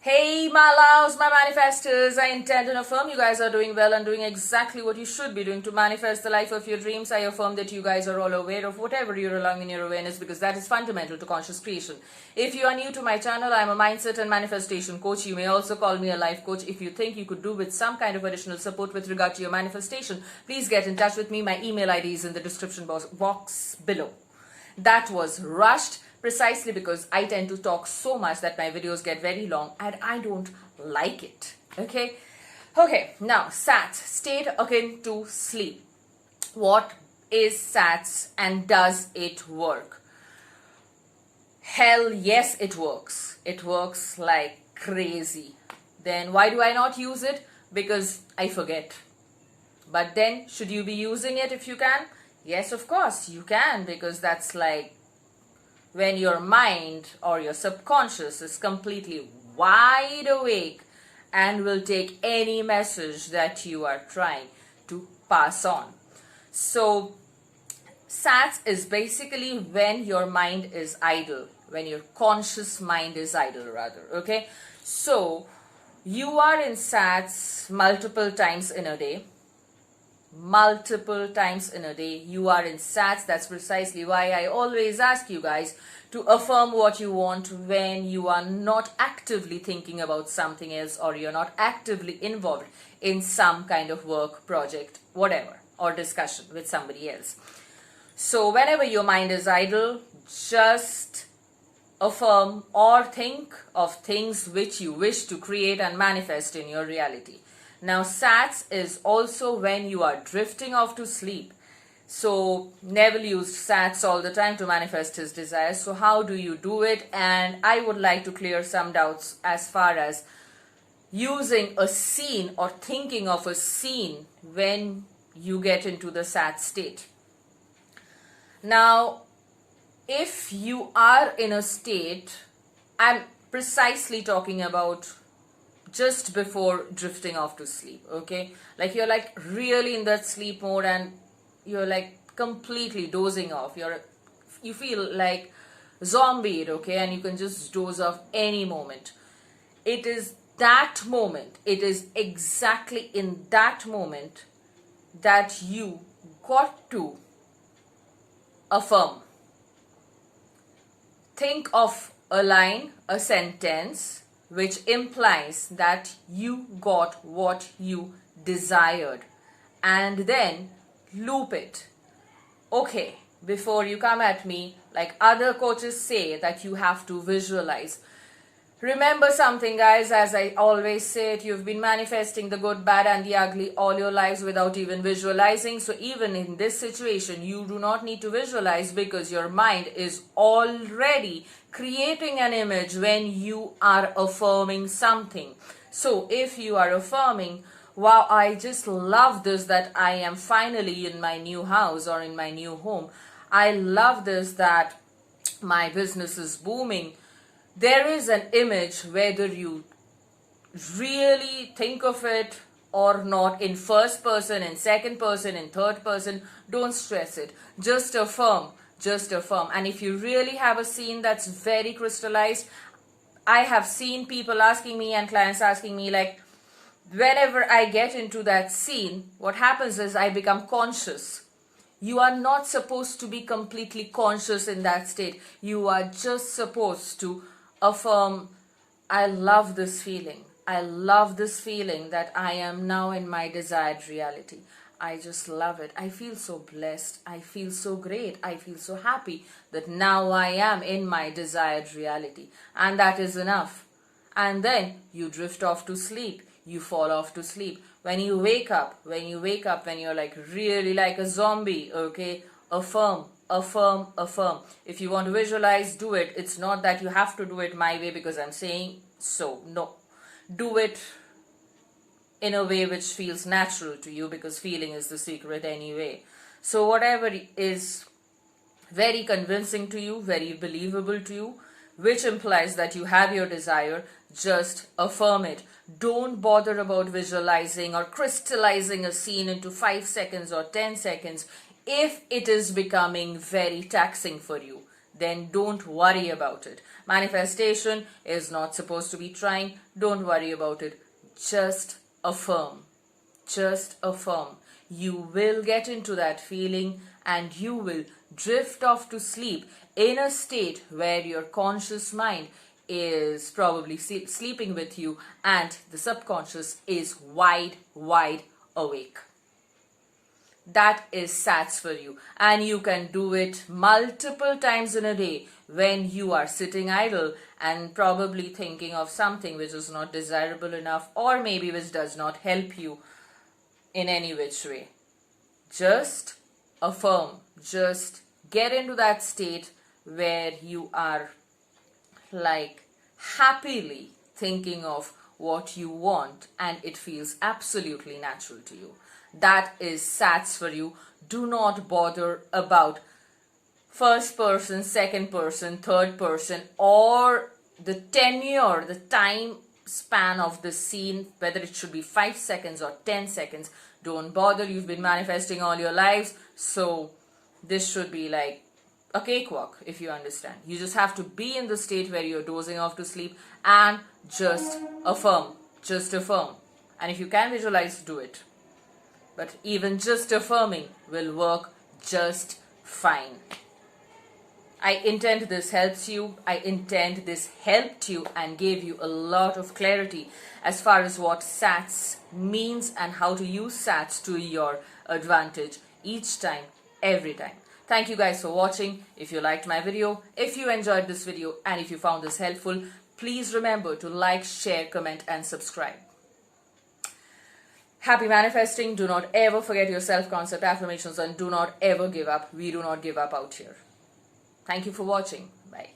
Hey my loves, my manifestors, I intend and affirm you guys are doing well and doing exactly what you should be doing to manifest the life of your dreams. I affirm that you guys are all aware of whatever you're allowing in your awareness because that is fundamental to conscious creation. If you are new to my channel, I'm a mindset and manifestation coach. You may also call me a life coach. If you think you could do with some kind of additional support with regard to your manifestation, please get in touch with me. My email ID is in the description box below. That was rushed. Precisely because I tend to talk so much that my videos get very long and I don't like it. Okay, now SATS, state akin to sleep. What is SATS and does it work? Hell yes, it works. It works like crazy. Then why do I not use it? Because I forget. But then should you be using it if you can? Yes, of course you can, because that's like when your mind or your subconscious is completely wide awake and will take any message that you are trying to pass on. So SATS is basically when your mind is idle, when your conscious mind is idle rather, okay? So you are in SATS multiple times in a day. You are in SATS. That's precisely why I always ask you guys to affirm what you want when you are not actively thinking about something else or you're not actively involved in some kind of work, project, whatever, or discussion with somebody else. So whenever your mind is idle, just affirm or think of things which you wish to create and manifest in your reality. Now SATS is also when you are drifting off to sleep. So Neville used SATS all the time to manifest his desires. So how do you do it? And I would like to clear some doubts as far as using a scene or thinking of a scene when you get into the SATS state. Now, if you are in a state, I'm precisely talking about just before drifting off to sleep, okay? Like you're like really in that sleep mode and you're like completely dozing off. You feel like zombied, okay? And you can just doze off any moment. It is that moment, it is exactly in that moment that you got to affirm. Think of a line, a sentence, which implies that you got what you desired, and then loop it. Okay, before you come at me like other coaches say that you have to visualize. Remember something, guys, as I always say it, you've been manifesting the good, bad and the ugly all your lives without even visualizing. So even in this situation, you do not need to visualize because your mind is already creating an image when you are affirming something. So if you are affirming, wow, I just love this that I am finally in my new house or in my new home. I love this that my business is booming. There is an image, whether you really think of it or not, in first person, in second person, in third person, don't stress it. Just affirm, just affirm. And if you really have a scene that's very crystallized, I have seen people asking me and clients asking me, like, whenever I get into that scene, what happens is I become conscious. You are not supposed to be completely conscious in that state. You are just supposed to affirm, I love this feeling. I love this feeling that I am now in my desired reality. I just love it. I feel so blessed. I feel so great. I feel so happy that now I am in my desired reality. And that is enough. And then you drift off to sleep. You fall off to sleep. When you wake up, when you're like really like a zombie, okay, affirm. Affirm, affirm. If you want to visualize, do it. It's not that you have to do it my way because I'm saying so. No. Do it in a way which feels natural to you because feeling is the secret anyway. So whatever is very convincing to you, very believable to you, which implies that you have your desire, just affirm it. Don't bother about visualizing or crystallizing a scene into 5 seconds or 10 seconds. If it is becoming very taxing for you, then don't worry about it. Manifestation is not supposed to be trying. Don't worry about it. Just affirm. Just affirm. You will get into that feeling and you will drift off to sleep in a state where your conscious mind is probably sleeping with you and the subconscious is wide awake. That is SATS for you, and you can do it multiple times in a day when you are sitting idle and probably thinking of something which is not desirable enough, or maybe which does not help you in any which way. Just affirm, just get into that state where you are like happily thinking of what you want and it feels absolutely natural to you. That is SATS for you. Do not bother about first person, second person, third person, or the tenure, the time span of the scene, whether it should be 5 seconds or 10 seconds. Don't bother. You've been manifesting all your lives, so this should be like a cakewalk, if you understand. You just have to be in the state where you're dozing off to sleep and just affirm. Just affirm. And if you can visualize, do it. But even just affirming will work just fine. I intend this helps you. I intend this helped you and gave you a lot of clarity as far as what SATS means and how to use SATS to your advantage each time, every time. Thank you guys for watching. If you liked my video, if you enjoyed this video, and if you found this helpful, please remember to like, share, comment and subscribe. Happy manifesting. Do not ever forget your self-concept affirmations and do not ever give up. We do not give up out here. Thank you for watching. Bye.